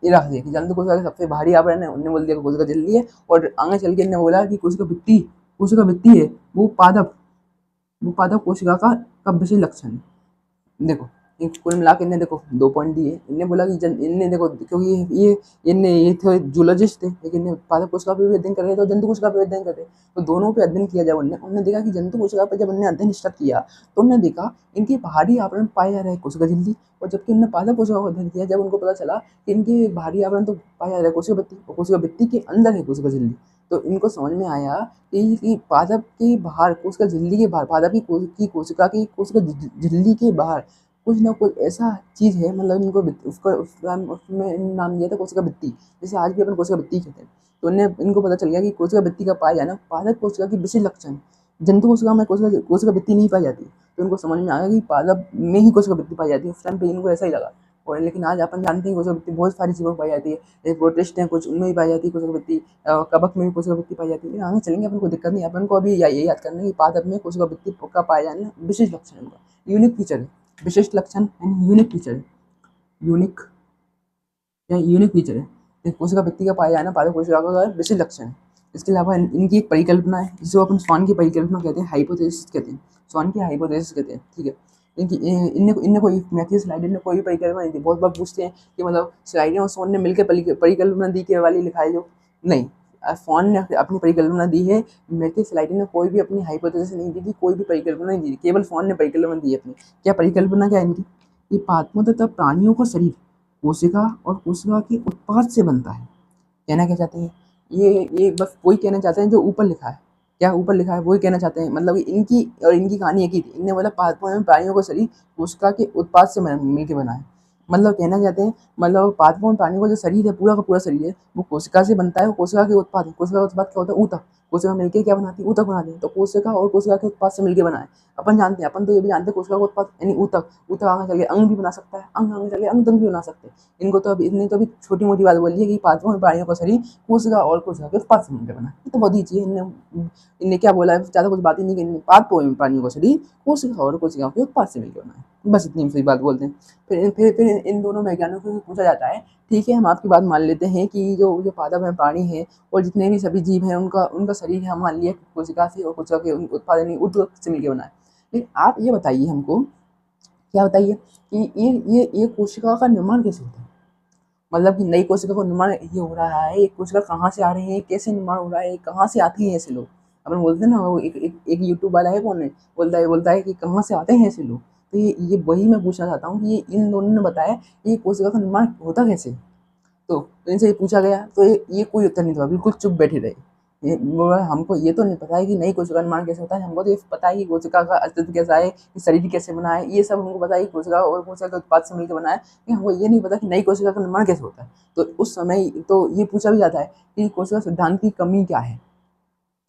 रख दिया कि जंतु कोशिका का सबसे बाहरी आवरण है, उन्होंने बोल दिया कि कोशिका झिल्ली है। और आगे चल के इन्होंने बोला कि कोशिका भित्ति है, वो पादप कोशिका का विशेष लक्षण है। देखो कुल मिला के इन्हें देखो 2 पॉइंट दिए। इन्हें बोला कि इनने देखो, क्योंकि ये थे जूलॉजिस्ट थे, लेकिन पादप कोशिका पे भी अध्ययन कर रहे थे और जंतु कोशिका पे अध्ययन कर रहे थे, तो दोनों पे अध्ययन किया जाए। उन्होंने देखा कि जंतु कोशिका पर जब उन्होंने अध्ययन स्टार्ट किया, तो उन्होंने देखा इनके बाहरी आवरण पाए जा रहे हैं कोशिका झिल्ली, और जबकि उन्होंने पादप कोशिका का अध्ययन किया, जब उनको पता चला कि इनके बाहरी आवरण तो पाया जा रहा है कोशिका भित्ति के अंदर है कोशिका झिल्ली, तो इनको समझ में आया कि पादप के बाहर, कोशिका झिल्ली के बाहर, पादप की कोशिका झिल्ली के बाहर कुछ ना कुछ ऐसा चीज़ है, मतलब इनको उसमें नाम दिया था कोशिका भित्ति, जैसे आज भी अपन कोशिका भित्ति कहते हैं। तो इनको पता चल गया कि कोशिका भित्ति का पाया जाना पादप कोशिका की विशेष लक्षण, जंतु कोशिका में कोशिका भित्ति नहीं पाई जाती। तो इनको समझ में आया कि पादप में ही कोशिका भित्ति पाई जाती है। उस टाइम पे इनको ऐसा ही लगा। और लेकिन आज अपन जानते हैं कोशिका भित्ति बहुत सारी चीज़ों में पाई जाती है, प्रोटिस्ट हैं कुछ, उनमें भी पाई जाती है कोशिका भित्ति, कवक में भी कोशिका भित्ति पाई जाती है। लेकिन आगे चलेंगे अपन को दिक्कत नहीं, अपन को अभी यही याद करना है कि पादप में कोशिका भित्ति का पाया जाना विशेष लक्षण है, उनका यूनिक फीचर है, विशेष लक्षण यानी यूनिक फीचर है, यूनिक फीचर है। कोशिका भित्ति का पाया जाना पादप कोशिका का विशेष लक्षण है। इसके अलावा इनकी एक परिकल्पना है, जिसे अपन स्वान की परिकल्पना कहते हैं, हाइपोथेसिस कहते हैं, स्वान की हाइपोथेसिस कहते हैं। ठीक है, इनने कोई मैथ्यू स्लाइडर ने कोई परिकल्पना नहीं दी। बहुत बार पूछते हैं कि मतलब स्लाइडर और स्वान ने मिलकर परिकल्पना दी के वाली लिखाई जो नहीं, स्वान ने अपनी परिकल्पना दी है, मैथ्यू स्लाइडर ने कोई भी अपनी हाइपोथेसिस नहीं दी थी, कोई भी परिकल्पना नहीं दी, केवल स्वान ने परिकल्पना दी है अपनी। क्या परिकल्पना क्या है इनकी, ये पादपों तथा प्राणियों का शरीर कोशिका और कोशिका के उत्पाद से बनता है। कहना क्या चाहते हैं, ये बस वही कहना चाहते हैं जो ऊपर लिखा है क्या ऊपर लिखा है वही कहना चाहते हैं। मतलब इनकी और इनकी कहानी एक ही थी। इनने बोला पादपों प्राणियों का शरीर कोशिका के उत्पाद से मिल के बना है। मतलब कहना चाहते हैं, मतलब पादपों प्राणियों का जो शरीर है, पूरा का पूरा शरीर है, वो कोशिका से बनता है। वो कोशिका के उत्पाद है। कोशिका का उत्पाद क्या होता है? ऊतक। कोशिका मिलके क्या बनाती है? ऊतक बनाती है। तो कोशिका और कोशिका के उत्पाद से मिलकर बना है। अपन जानते हैं, अपन तो ये भी जानते हैं, कोशिका का उत्पाद यानी ऊतक। ऊतक आगे चल के अंग भी बना सकता है, अंग आगे चल के अंग तंग भी बना सकते हैं। इनको तो अभी इतनी तो अभी छोटी मोटी बात बोली है कि पादपों प्राणियों का शरीर कोशिका और कोशिका के उत्पाद से मिलकर बना है। ये तो बहुत ही चीज इनने क्या बोला है, ज्यादा कुछ बात ही नहीं की। पादपों प्राणियों का शरीर कोशिका और कोशिकाओं के उत्पाद से मिलकर बना है। बस इतनी सी बात बोलते हैं। फिर इन दोनों वैज्ञानिकों से पूछा जाता है, ठीक है हम आपकी बात मान लेते हैं कि जो जो पादप है प्राणी है और जितने भी सभी जीव हैं, उनका उनका शरीर है, हम मान लिया कोशिका से और कोशिका के उत्पाद यानी ऊतक से मिलकर बना है। लेकिन आप ये बताइए हमको, क्या बताइए कि ये कोशिका का निर्माण कैसे होता है? मतलब कि नई कोशिका का निर्माण ये हो रहा है, ये कोशिका कहाँ से आ रही है, कैसे निर्माण हो रहा है, कहाँ से आती हैं ऐसे लोग? अपन बोलते हैं ना, वो एक यूट्यूब वाला है, कौन है, बोलता है कि कहाँ से आते हैं ऐसे लोग। तो ये वही मैं पूछना चाहता हूँ कि ये इन दोनों ने बताया ये कोशिका का निर्माण होता कैसे। तो इनसे ये पूछा गया तो ये कोई उत्तर नहीं था, बिल्कुल चुप बैठे रहे। ये बोला हमको ये तो नहीं पता है कि नई कोशिका का निर्माण कैसे होता है, हमको तो ये पता है कि कोशिका का अस्तित्व कैसा है, कि शरीर कैसे बना है, ये सब हमको पता है कि कोशिका और कोशिका के उत्पाद से मिलकर बना है, लेकिन हमको ये नहीं पता कि नई कोशिका का निर्माण कैसे होता है। तो उस समय तो ये पूछा भी जाता है कि कोशिका सिद्धांत की कमी क्या है,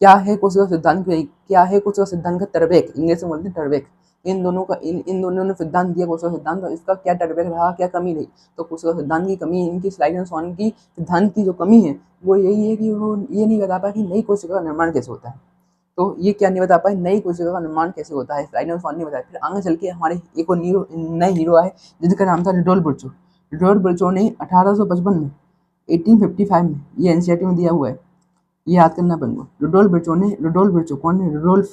क्या है कोशिका सिद्धांत की, क्या है कोशिका सिद्धांत का टर्बैक, इंग्लिश में बोलते हैं टर्बैक। इन दोनों ने सिद्धांत दिया कोशिका सिद्धांत, तो इसका क्या टर्बैक रहा, क्या कमी रही। तो कोशिका सिद्धांत की कमी, इनकी स्लाइडन स्वान की सिद्धांत की जो कमी है वो यही है कि वो ये नहीं बता पाया कि नई कोशिका का निर्माण कैसे होता है। तो ये क्या नहीं बता पाए नई कोशिका का निर्माण कैसे होता है, स्लाइडन स्वान नहीं बताया। फिर आगे चल के हमारे एक और नए हीरो आए जिनका नाम था रुडोल्फ बर्चो। रुडोल्फ बर्चो ने 1855 में 1855 में, ये एनसीईआरटी में दिया हुआ है, ये याद करना अपन को। रुडोल्फ बर्चो कौन है? रुडोल्फ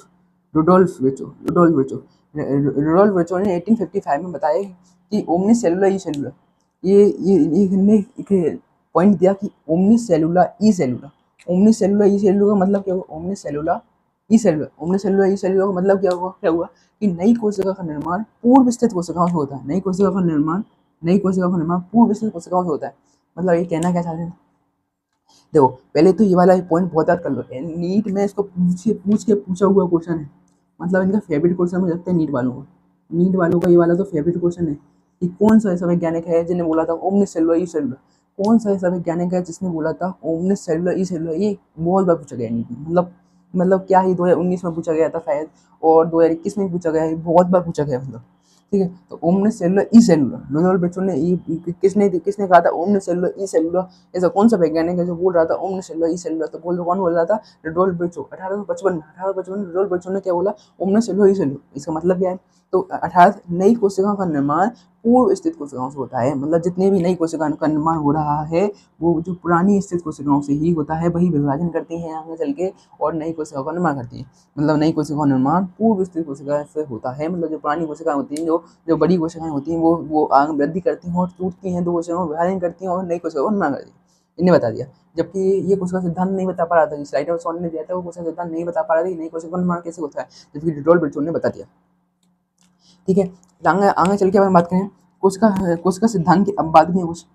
बर्चो ने 1855 में बताया कि ओमनी सेलुलर ई सेलुलर, ये हमने एक पॉइंट दिया कि ओमनी सेलुलर ई सेलुलर। ओमनी सेलुलर ई सेलुलर का मतलब क्या हुआ? ओमनी सेलुलर ई सेलुलर का मतलब क्या हुआ कि नई कोशिका का निर्माण पूर्व स्थित कोशिकाओं से होता है। नई कोशिका का निर्माण पूर्व स्थित कोशिकाओं से होता है। मतलब ये कहना क्या चाहते हैं? देखो पहले तो ये वाला पॉइंट बहुत याद कर लो, नीट में इसको पूछ के पूछा हुआ क्वेश्चन है। मतलब इनका फेवरेट क्वेश्चन मुझे लगता है नीट वालों का ये वाला तो फेवरेट क्वेश्चन है कि कौन सा ऐसा वैज्ञानिक है जिन्हें बोला था ओमनिस सेलुलर ई सेलुलर। कौन सा ऐसा वैज्ञानिक है जिसने बोला था ओमनिस सेलुलर ई सेलुलर? ये बहुत बार पूछा गया नीट में। मतलब क्या ही 2019 में पूछा गया था शायद, और 2021 में पूछा गया है, बहुत बार पूछा गया मतलब। ठीक है, तो ओमनिस सेलुलर ई सेलुलर, रुडोल्फ बर्चो ने किसने कहा था ओमनिस सेलुलर ई सेलुलर? ऐसा कौन सा वैज्ञानिक है जो बोल रहा था ओमनिस सेलुलर ई सेलुलर? तो कौन बोल रहा था? रुडोल्फ बर्चो। 1855 में रुडोल्फ बर्चो ने क्या बोला? ओमनिस सेलुलर ई सेलुलर। इसका मतलब क्या है? तो अर्थात नई कोशिकाओं का निर्माण पूर्व स्थित कोशिकाओं से होता है। मतलब जितने भी नई कोशिकाओं का निर्माण हो रहा है वो जो पुरानी स्थित कोशिकाओं से ही होता है, वही विभाजन करती हैं आगे चल के और नई कोशिकाओं का निर्माण करती है। मतलब नई कोशिकाओं का निर्माण पूर्व स्थित कोशिका से होता है। मतलब जो पुरानी कोशिकाएं होती हैं, जो बड़ी कोशिकाएं होती हैं, वो आगे वृद्धि करती हैं और टूटती हैं, दो कोशिकाओं में विभाजन करती हैं और नई कोशिकाओं का निर्माण करती हैं। इन्हें बता दिया। जबकि ये कोशिका सिद्धांत नहीं बता पा रहा था, स्लाइडर सॉन ने दिया था, वो कोशिका सिद्धांत नहीं बता पा रहा था नई कोशिका का निर्माण कैसे होता है, जबकि रुडोल्फ बर्चो ने बता दिया। ठीक है, आगे चल के अपन बात करें कोशिका सिद्धांत की। अब बात में कुछ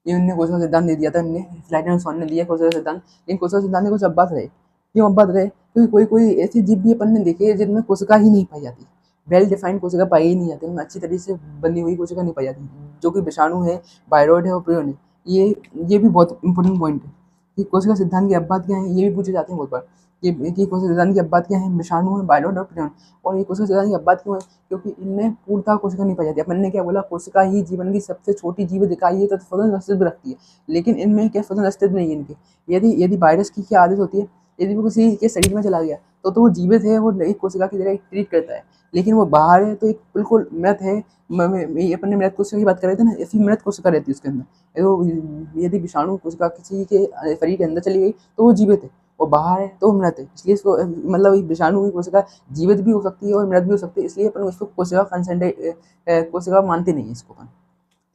ये उन्होंने कोशिका सिद्धांत दे दिया था, हमने स्लाइडर सॉन ने दिया कोशिका सिद्धांत, लेकिन कोशिका सिद्धांत में कुछ अब्बात रहे। क्यों अब्बात रहे? क्योंकि कोई ऐसी जीव भी अपन ने देखे जिनमें कोशिका ही नहीं पाई जाती, वेल डिफाइंड कोशिका पाई ही नहीं जाती, उनमें अच्छी तरीके से बनी हुई कोशिका नहीं पाई जाती, जो कि विषाणु है, वायरॉइड है और प्रियन है। ये भी बहुत इंपॉर्टेंट पॉइंट है कि कोशिका सिद्धांत की अब्बात क्या है, ये भी पूछे जाते हैं बहुत बार कि कोशिका सिद्धांत की अब्बात क्या है, विषाणु है, वायरॉइड और प्रियन। और ये कोशिका सिद्धांत की अब्बात क्यों है? क्योंकि इनमें पूर्णतः कोशिका नहीं पाई जाती। अपन ने क्या बोला? कोशिका ही जीवन की सबसे छोटी जीव दिखाई है तो स्वतंत्र अस्तित्व रखती है, लेकिन इनमें क्या स्वतंत्र अस्तित्व नहीं है इनके। यदि वायरस की क्या आदत होती है, यदि वो किसी के शरीर में चला गया तो वो जीवित है, वो एक कोशिका की तरह ट्रीट करता है, लेकिन वो बाहर है तो एक बिल्कुल मृत है। अपन ने मृत कोशिका की बात कर रहे थे ना, ऐसी मृत कोशिका रहती है उसके अंदर। यदि विषाणु कोशिका किसी के शरीर के अंदर चली गई तो वो जीवित है, और बाहर है तो मृत है। इसलिए इसको मतलब विषाणु की कोशिका जीवित भी हो सकती है और मृत भी हो सकती है, इसलिए अपन उसको कोशिका मानते नहीं है इसको अपन।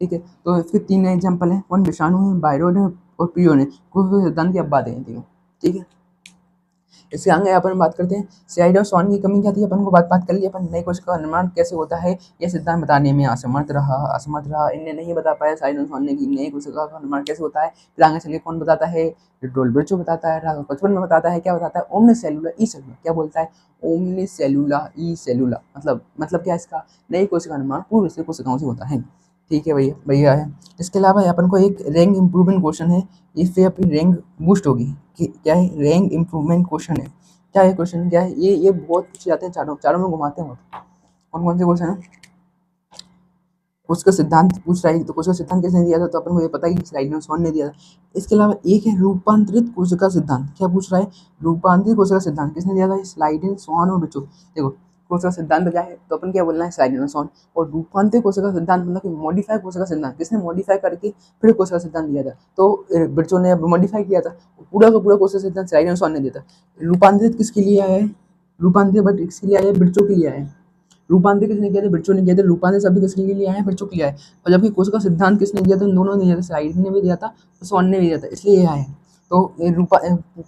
ठीक है, तो इसके 3 एग्जाम्पल हैं, वन विषाणु है, वायरॉइड है और प्रियन है। कोशिका सिद्धांत की अब बात है तीनों। ठीक है, इसके आगे अपन बात करते हैं स्लाइड और स्वान की कमी क्या थी, अपन को बात कर ली अपन। नई कोशिका का निर्माण कैसे होता है यह सिद्धांत बताने में असमर्थ रहा, इन्हें नहीं बता पाया स्लाइड और स्वान ने कि नई कोशिका का निर्माण कैसे होता है। फिर आगे चलिए कौन बताता है, डोल बर्चो बताता है, 1855 में बताता है। क्या बताता है, ओमनी सेलुलर ई सेलुलर, क्या बोलता है, ओमनी सेलुलर ई सेलुलर, मतलब क्या इसका, नई कोशिका निर्माण पूर्व से कोशिकाओं से होता है। ठीक है भैया है। इसके अलावा अपन को एक रैंक इम्प्रूवमेंट क्वेश्चन है, इससे अपनी रैंक बूस्ट होगी। क्या है, रैंक इम्प्रूवमेंट क्वेश्चन है। क्या है क्वेश्चन, क्या है ये बहुत पूछे जाते हैं, चारों में घुमाते हैं। कौन से क्वेश्चन है, उसका सिद्धांत पूछ रहा है, तो उसका सिद्धांत किसने दिया था, तो अपन को ये पता ही स्लाइड में स्वान ने दिया था। इसके अलावा एक है रूपांतरित कोशिका सिद्धांत। क्या पूछ रहा है, रूपांतरित कोशिका सिद्धांत किसने दिया था, स्लाइड स्वान और बच्चों। देखो कोशिका सिद्धांत क्या है, तो अपन क्या बोलना है, स्लाइड स्वान। और रूपांतरित कोशिका सिद्धांत मतलब कि मॉडिफाई कोशिका सिद्धांत किसने मॉडिफाई करके फिर कोशिका सिद्धांत दिया था, तो बच्चों ने मॉडिफाई किया था। पूरा का पूरा कोशिका सिद्धांत स्लाइड स्वान ने दिया था। रूपांतरित किसके लिए आया है, रूपांतरित बट किसके लिए आया है, बच्चों के लिए आया है। रूपांतरित किसने किया था, बच्चों ने किया था। रूपांतरित शब्द किसके लिए आया है, बच्चों के लिए आया है। और जबकि कोशिका सिद्धांत किसने दिया था, दोनों ने दिया था, स्लाइड ने भी दिया था, स्वान ने भी दिया था, इसलिए यह आया है। तो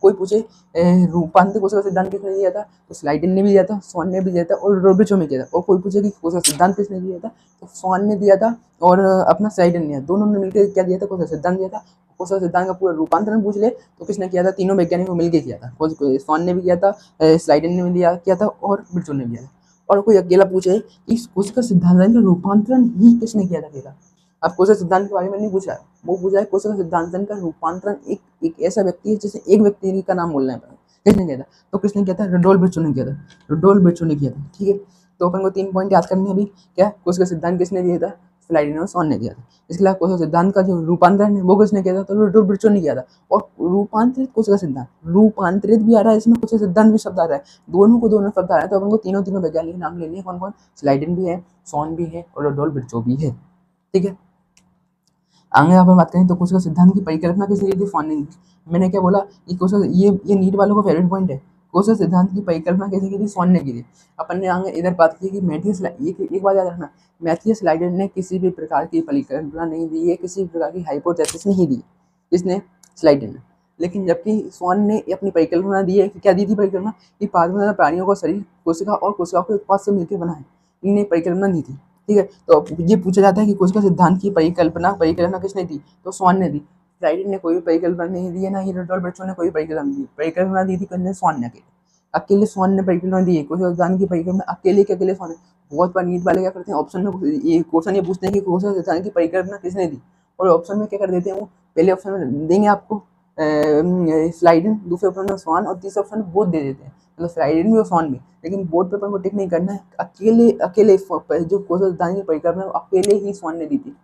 कोई पूछे रूपांतरित कोशिका सिद्धांत किसने दिया था, तो स्लाइडन ने भी दिया था, स्वान ने भी दिया था, और रोबिचो में किया था। और कोई पूछे कि कोशिका सिद्धांत किसने दिया था, तो स्वान ने दिया था और अपना स्लाइडन ने दिया, दोनों ने मिलकर क्या दिया था, कोशिका सिद्धांत दिया था। कोशिका सिद्धांत का पूरा रूपांतरण पूछ ले तो किसने किया था, तीनों वैज्ञानिकों मिलकर किया था। स्वान ने भी किया था, स्लाइडन ने भी किया था, और बिरचो ने भी किया था। और कोई अकेला पूछे कि इस कोशिका सिद्धांत का रूपांतरण ही किसने किया था, अकेला। अब कोशिका सिद्धांत के बारे में नहीं पूछा है, वो पूछा है कोशिका सिद्धांत का रूपांतरण एक ऐसा व्यक्ति है, जैसे एक व्यक्ति का नाम बोलना है, किसने किया था, तो किसने किया था, रुडोल्फ बर्चो ने किया था, रुडोल्फ बर्चो ने किया था। ठीक है, तो अपन को 3 पॉइंट याद करने हैं अभी। क्या, कोशिका सिद्धांत किसने दिया था, स्लाइडन और स्वान ने दिया था। इसके अलावा कोशिका सिद्धांत का जो रूपांतरण है वो किसने किया था, तो रुडोल्फ बर्चो ने किया था। और रूपांतरित कोशिका सिद्धांत, रूपांतरित भी आ रहा है इसमें, कोशिका सिद्धांत भी शब्द आ रहा है, दोनों शब्द आ रहा है। तो अपन को तीनों वैज्ञानिक नाम लेने हैं, कौन कौन, स्लाइडन भी है, स्वान भी है, और रुडोल्फ बर्चो भी है। ठीक है, आगे यहाँ पर बात करें तो कोशिका सिद्धांत की परिकल्पना किसने की थी, स्वान ने। मैंने क्या बोला, ये नीट वालों का फेवरेट पॉइंट है। कोशिका सिद्धांत की परिकल्पना किसने की थी, स्वान ने की थी। अपन ने आगे इधर बात की कि मैथियस, एक बात याद रखना, मैथियस स्लाइडन ने किसी भी प्रकार की परिकल्पना नहीं दी है, किसी भी प्रकार की हाइपोथेसिस नहीं दी, इसने, स्लाइडन ने। लेकिन जबकि स्वान ने अपनी परिकल्पना दी है, कि क्या दी थी परिकल्पना, कि पादप प्राणियों का शरीर कोशिका और कोशिका के उत्पाद से मिलकर बना है, इन्हें परिकल्पना दी थी। ठीक है, तो ये पूछा जाता है कि कोशिका सिद्धांत की परिकल्पना किसने दी, तो स्वान ने दी। स्लाइडन ने कोई भी परिकल्पना नहीं दी है, ना ही रुडोल्फ बर्चो ने कोई परिकल्पना दी थी, किसने, स्वान ने अकेले स्वान ने परिकल्पना दी है। कोशिका सिद्धांत की परिकल्पना अकेले स्वान ने। बहुत बार नीट वाले क्या करते हैं, ऑप्शन में ये क्वेश्चन ये पूछते हैं कि कोशिका सिद्धांत की परिकल्पना किसने दी, और ऑप्शन में क्या कर देते हैं वो, पहले ऑप्शन में देंगे आपको स्लाइडन, दूसरे ऑप्शन में स्वान, और तीसरे ऑप्शन में बोथ दे देते हैं, मतलब स्लाइडन भी और स्वान भी। लेकिन बोर्ड पेपर को टिक नहीं करना है, अकेले जो कोशिका सिद्धांत की परिकल्पना अकेले ही स्वान ने दी थी।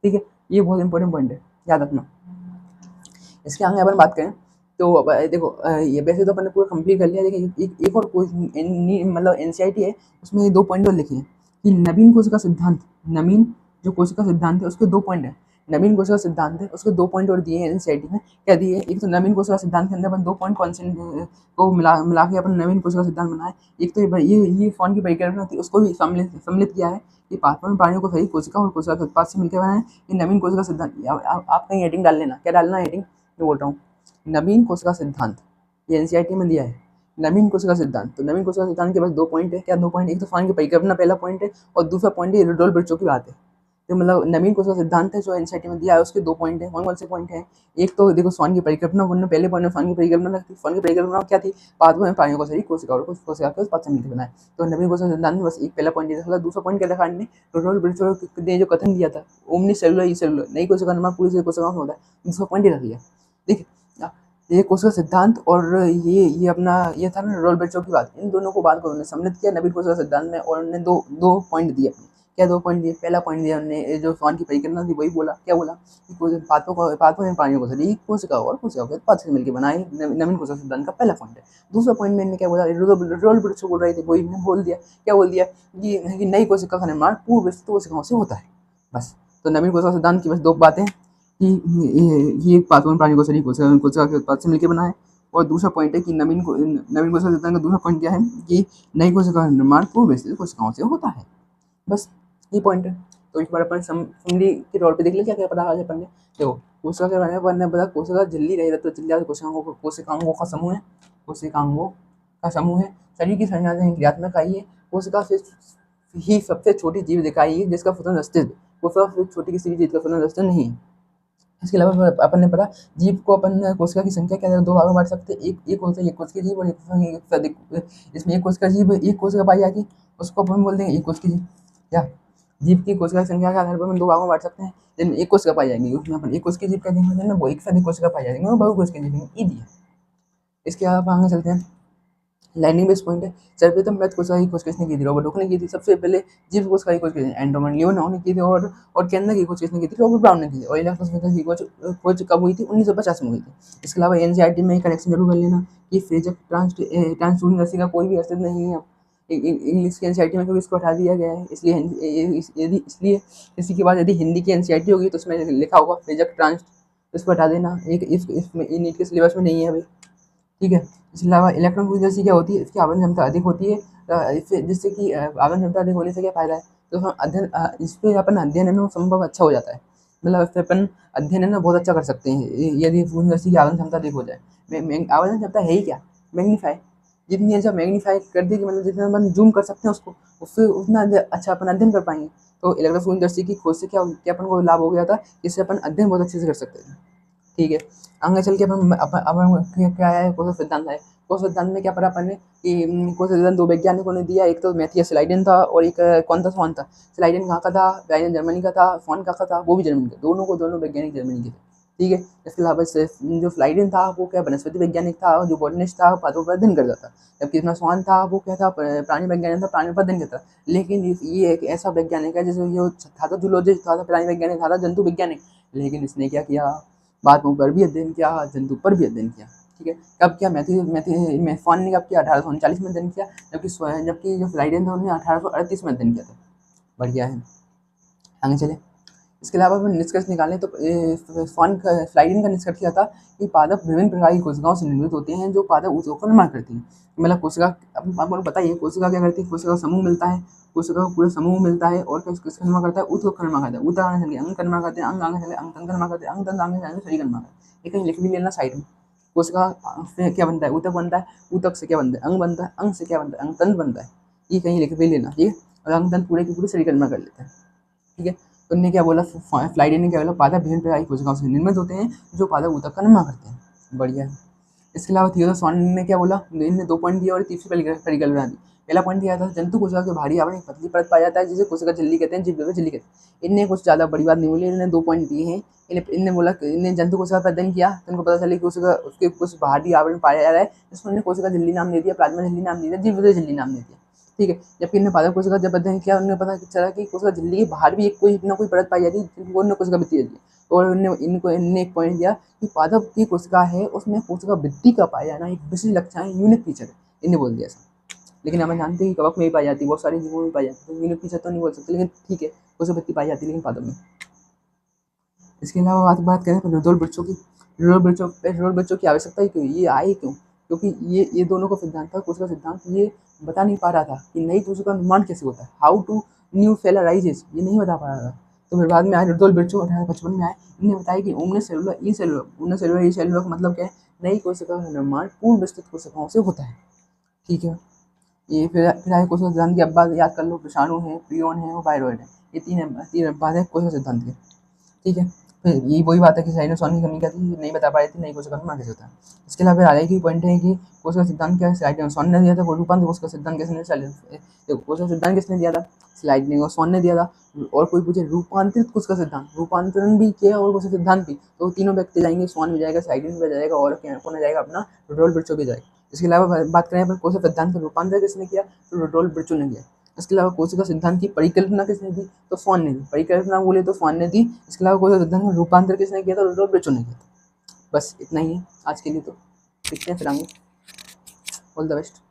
ठीक है, ये बहुत इंपॉर्टेंट पॉइंट है, याद रखना। इसके आगे अपन बात करें तो अब देखो, ये वैसे तो अपन ने पूरा कंप्लीट कर लिया, लेकिन एक और मतलब एनसीईआरटी है, उसमें 2 पॉइंट और लिखे हैं कि नवीन कोशिका सिद्धांत, नवीन जो कोशिका सिद्धांत है उसके 2 पॉइंट है। नवीन कोशिका सिद्धांत है उसके 2 पॉइंट और दिए हैं एनसीईआरटी में। क्या दिए, एक तो नवीन कोशिका सिद्धांत के अंदर अपन 2 पॉइंट कॉन्सेंट को मिला के अपन नवीन कोशिका सिद्धांत बनाए। एक तो ये स्वान की परिकल्पना थी, उसको भी सम्मिलित किया है कि पादपों में प्राणियों को सही कोशिका और कोशिका के उत्पाद से मिलकर बनाए। ये नवीन कोशिका सिद्धांत, आप कहीं हेडिंग डाल लेना, क्या डालना है हेडिंग, मैं बोल रहा हूँ, नवीन कोशिका सिद्धांत, ये एनसीईआरटी में दिया है, नवीन कोशिका सिद्धांत। तो नवीन कोशिका सिद्धांत के पास 2 पॉइंट है। क्या 2 पॉइंट, एक तो स्वान की परिकल्पना पहला पॉइंट है, और दूसरा पॉइंट है रुडोल्फ बर्चो की बात है। तो मतलब नवीन कोशिका सिद्धांत है जो एनसीईआरटी में दिया है, उसके 2 पॉइंट है। कौन से पॉइंट है, एक तो देखो स्वान की परिकल्पना, उन्होंने पहले पॉइंट में स्वान की परिकल्पना रखी। स्वान की परिकल्पना क्या थी, पादपों में प्राणियों का शरीर कोशिका और कोशिका के उत्पाद से मिलकर बनाए। तो नवीन कोशिका सिद्धांत में बस एक पहला पॉइंट दिया था। दूसरा पॉइंट क्या रखा ने, रुडोल्फ बर्चो ने जो कथन दिया था, ओमनी सेलुलर ई सेलुलर, नई कोशिका निर्माण पूरी से कोशिकाओं से होता है, दूसरा पॉइंट ही रख लिया। ठीक है, ये कोशिका सिद्धांत और ये अपना ये था ना रुडोल्फ बर्चो की बात, इन दोनों को बात को उन्होंने सम्मिलित किया नवीन कोशिका सिद्धांत में, और उन्होंने दो पॉइंट दिए अपने। क्या 2 पॉइंट दिए, पहला पॉइंट दिया उन्होंने जो स्वान की परिकल्पना थी वही बोला, क्या बोला कि पादपों में प्राणियों को शरीर कोशिका और कोशिका के उत्पाद से मिलकर बनाए, नवीन कोशिका सिद्धांत का पहला पॉइंट है। दूसरा पॉइंट में इन्होंने क्या बोला, रुडोल्फ बर्चो बोल रहे थे, वही इन्होंने बोल दिया, क्या बोल दिया कि नई कोशिका का निर्माण पूर्व कोशिकाओं से होता है, बस। तो नवीन कोशिका सिद्धांत की बस 2 बातें कि ये पादपों में प्राणियों को शरीर कोशिका के उत्पाद से मिलकर बनाए, और दूसरा पॉइंट है कि नवीन कोशिका सिद्धांत का दूसरा पॉइंट क्या है कि नई कोशिका का निर्माण पूर्व कोशिकाओं से होता है, बस ये पॉइंट है। तो एक बार अपन समरी के तौर पे देख ले क्या क्या पढ़ा आज अपन ने। देखो कोशिका के बारे में अपन ने पता, कोशिका झिल्ली रही तो झिल्ली कोशिकाओं का समूह है, कोशिकांगों का समूह है। शरीर की संरचना क्रियात्मक इकाई है। कोशिका से ही सबसे छोटी जीव इकाई है जिसका स्वतंत्र अस्तित्व, कोशिका से छोटी किसी भी चीज का स्वतंत्र अस्तित्व नहीं है। इसके अलावा अपन ने पढ़ा जीव को अपन कोशिका की संख्या क्या है, दो भागों में बांट सकते हैं। एक होता है एक कोशिका जीव और एक से अधिक। इसमें एक कोशिका जीव एक कोशिका पाई जाती है, उसको अपन बोल देंगे एक कोशिका जीव। या जीव की कोशिका की संख्या के आधार पर हम दो भागों में बांट सकते हैं, जिनमें एक कोशिका पाई जाएगी उसमें अपन एक कोशिका जीव कह देंगे, जिनमें वो एक से अधिक कोशिका पाई जाएगी वो बहु कोशिका जीव कहेंगे। ईजी है। इसके अलावा आगे चलते हैं। लाइनिंग बेस पॉइंट है। सर्वप्रथम मृत कोशिका की खोज किसने की थी? रॉबर्ट हुक ने की थी। सबसे पहले जीव कोशिका की खोज की थी एंड्रोमेन लियोनार्ड ने की थी। और केंद्र की खोज किसने की थी? रॉबर्ट ब्राउन ने की थी। और इलेक्ट्रोस्टैटिक की खोज कब हुई थी? 1950 में हुई थी। इसके अलावा एनसीईआरटी में करेक्शन जरूर कर लेना कि फ्रेजर ट्रांसड्यूसर का कोई भी अस्तित्व नहीं है इंग्लिश की एनसीईआरटी में, क्योंकि इसको हटा दिया गया है। इसलिए इसी के बाद यदि हिंदी की एनसीईआरटी होगी तो उसमें लिखा होगा फ्रेजर ट्रांस, इसको हटा देना। एक इसमें नीट के सिलेबस में नहीं है अभी, ठीक है। इसके अलावा इलेक्ट्रॉन फ्लुइड क्या होती है? इसकी आवेदन क्षमता अधिक होती है। जिससे कि आवेदन क्षमता अधिक होने से क्या फायदा है? तो हम अध्ययन इस पर अपन अध्ययन है ना संभव अच्छा हो जाता है, मतलब इस पर अपन अध्ययन है ना बहुत अच्छा कर सकते हैं यदि फ्लुइड की आवेदन क्षमता अधिक हो जाए। आवेदन क्षमता है ही क्या? मैग्नीफाई। जितनी अच्छा मैग्नीफाई कर देगी, मतलब जितना अपन जूम कर सकते हैं उसको, उससे उतना अच्छा अपन अध्ययन कर पाएंगे। तो इलेक्ट्रोफ्लुइड की खोज से क्या अपन को लाभ हो गया था? इससे अपन अध्ययन बहुत अच्छे से कर सकते थे, ठीक है। आगे चल के अपन क्या है कोश सिद्धांत है। कोश सिद्धांत में क्या पढ़ा अपन ने कि कोश सिद्धांत दो वैज्ञानिकों ने दिया, एक तो मैथियस स्लाइडेन था और एक कौन था? स्वान था। स्लाइडेन कहाँ का था? स्लाइडेन जर्मनी का था। स्वान कहाँ का था? वो भी जर्मनी का। दोनों वैज्ञानिक जर्मनी के थे, ठीक है। इसके अलावा जो स्लाइडेन था वो क्या वनस्पति वैज्ञानिक था, जो बॉटनिस्ट था, पौधों पर अध्ययन करता था। जबकि इसमें स्वान था वो क्या था? प्राणी वैज्ञानिक था, प्राणी पर अध्ययन करता। लेकिन ये एक ऐसा वैज्ञानिक है जिसमें ये था तो जूलॉजिस्ट था, प्राणी वैज्ञानिक था, जंतु वैज्ञानिक। लेकिन इसने क्या किया? बातों पर भी अध्ययन किया, जंतु पर भी अध्ययन किया, ठीक है। कब किया? स्वान ने कब किया? 1839 में अध्ययन किया। जबकि जो स्लाइडेन था उन्होंने 1838 में अध्ययन किया था। बढ़िया है। आगे चले। इसके अलावा हम निष्कर्ष निकालें तो स्लाइडिंग का निष्कर्ष क्या था कि पादप विभिन्न प्रकार की कोशिकाओं से निर्मित होते हैं जो पादप ऊतक का निर्माण करती हैं। मतलब कोशिका, अब आपको पता ही है कोशिका क्या करती है? कोशिका का समूह मिलता है, कोशिका को पूरा समूह मिलता है और किसका निर्माण करता है? ऊतक का निर्माण करता है। ऊतक आगे चल के अंग का निर्माण करते हैं, अंग आगे चल के अंग तंत्र का निर्माण करते हैं, अंग तंत्र आगे चल के शरीर का निर्माण करते हैं। ये कहीं लिख भी लेना साइड में। कोशिका से क्या बनता है? ऊतक बनता है। ऊतक से क्या बनता है? अंग बनता है। अंग से क्या बनता है? अंग तंत्र बनता है। ये कहीं लिख भी लेना, ठीक है। और अंग तंत्र पूरे के पूरे शरीर का निर्माण कर लेते हैं, ठीक है। तो उन्होंने क्या बोला? फ्लाइडे ने क्या बोला? पादप विभिन्न प्रकार की कोशिकाओं से निर्मित होते हैं जो पादप ऊतक का निर्माण करते हैं। बढ़िया है। इसके अलावा थियोडोर स्वान ने क्या बोला? इनने 2 पॉइंट दिया और तीसरी परिकल्पना दी। पहला पॉइंट दिया था जंतु कोशिका के भारी आवरण एक पतली परत पाया जाता है जिसे कोशिका झिल्ली कहते हैं, जीव झिल्ली कहते हैं। इनने कुछ ज़्यादा बड़ी बात नहीं बोली, इन्होंने 2 पॉइंट दिए हैं। इनने बोला इन्हें जंतु कोशिका पर अध्ययन किया तो उनको पता चला कि कोशिका उसके कुछ भारी आवरण पाया जा रहा है, जिसको उन्होंने कोशिका झिल्ली नाम दे दिया, प्लाज्मा झिल्ली नाम दे दिया, जीव झिल्ली नाम दे दिया, ठीक है। जबकि इन्हें पादप कोशिका जब अध्ययन किया उन्हें पता चला कि कोशिका झिल्ली के बाहर भी एक कोई ना कोई परत पाई जाती है जिनको उन्होंने कोशिका भित्ति दे दी। और इनने एक पॉइंट दिया कि पादप की कोशिका है उसमें कोशिका भित्ति का पाया जाना एक विशेष लक्षण है, यूनिक फीचर है, इन्हें बोल दिया ऐसा। लेकिन हम जानते हैं कि कवक में भी पाई जाती है, बहुत सारी जीवों में पाई जाती है, यूनिक फीचर तो नहीं बोल सकते, लेकिन ठीक है कोशिका भित्ति पाई जाती है लेकिन पादप में। इसके अलावा बात करें रुडोल्फ वृक्षों की। रुडोल्फ वृक्षों की आवश्यकता ही क्यों? ये आए क्यों? क्योंकि ये दोनों का सिद्धांत था, कोशिका सिद्धांत, ये बता नहीं पा रहा था कि नई कोशिका का निर्माण कैसे होता है, how to new cell arises, ये नहीं बता पा रहा था। तो फिर बाद में आए रुडोल्फ वृक्षों 1855 में आए, इन्होंने बताया कि यूनिसेलुलर का मतलब क्या है? नई कोशिका का निर्माण पूर्व विस्तृत कोशिकाओं से होता है, ठीक है। ये फिर आए कोशिका सिद्धांत की। अब बात याद कर लो, विषाणु है, प्रियोन है और वायरॉइड है, ये तीन बात है कोशिका सिद्धांत की, ठीक है। फिर ये वही बात है कि साइनोसॉन की कमी क्या थी, नहीं बता पाए थे, नई कोशिका निर्माण कैसे होता है। इसके अलावा फिर आगे की पॉइंट है कि कोशिका सिद्धांत क्या है? साइनोसॉन ने दिया था। रूपांतर कोशिका सिद्धांत किसने देखो कोशिका सिद्धांत किसने दिया था? साइनोसॉन ने दिया था। और कोई पूछे रूपांतरित कोशिका सिद्धांत, रूपांतरण भी किया और कोशिका सिद्धांत भी, तो तीनों व्यक्ति जाएंगे, स्वान भी जाएगा, साइडिन भी जाएगा और कौन जाएगा? अपना रुडोल्फ वृक्षो भी जाएगा। इसके अलावा बात करें अपन कोशिका सिद्धांत का रूपांतर किसने किया? तो रुडोल्फ वृक्षो ने किया। इसके अलावा कोशिका सिद्धांत की परिकल्पना किसने दी? तो स्वान ने दी। परिकल्पना बोले तो स्वान ने दी। इसके अलावा कोशिका सिद्धांत का रूपांतर किसने किया? तो रुडोल्फ वृक्षो ने किया। बस इतना ही है आज के लिए, तो देखते हैं फिर आगे। All the best.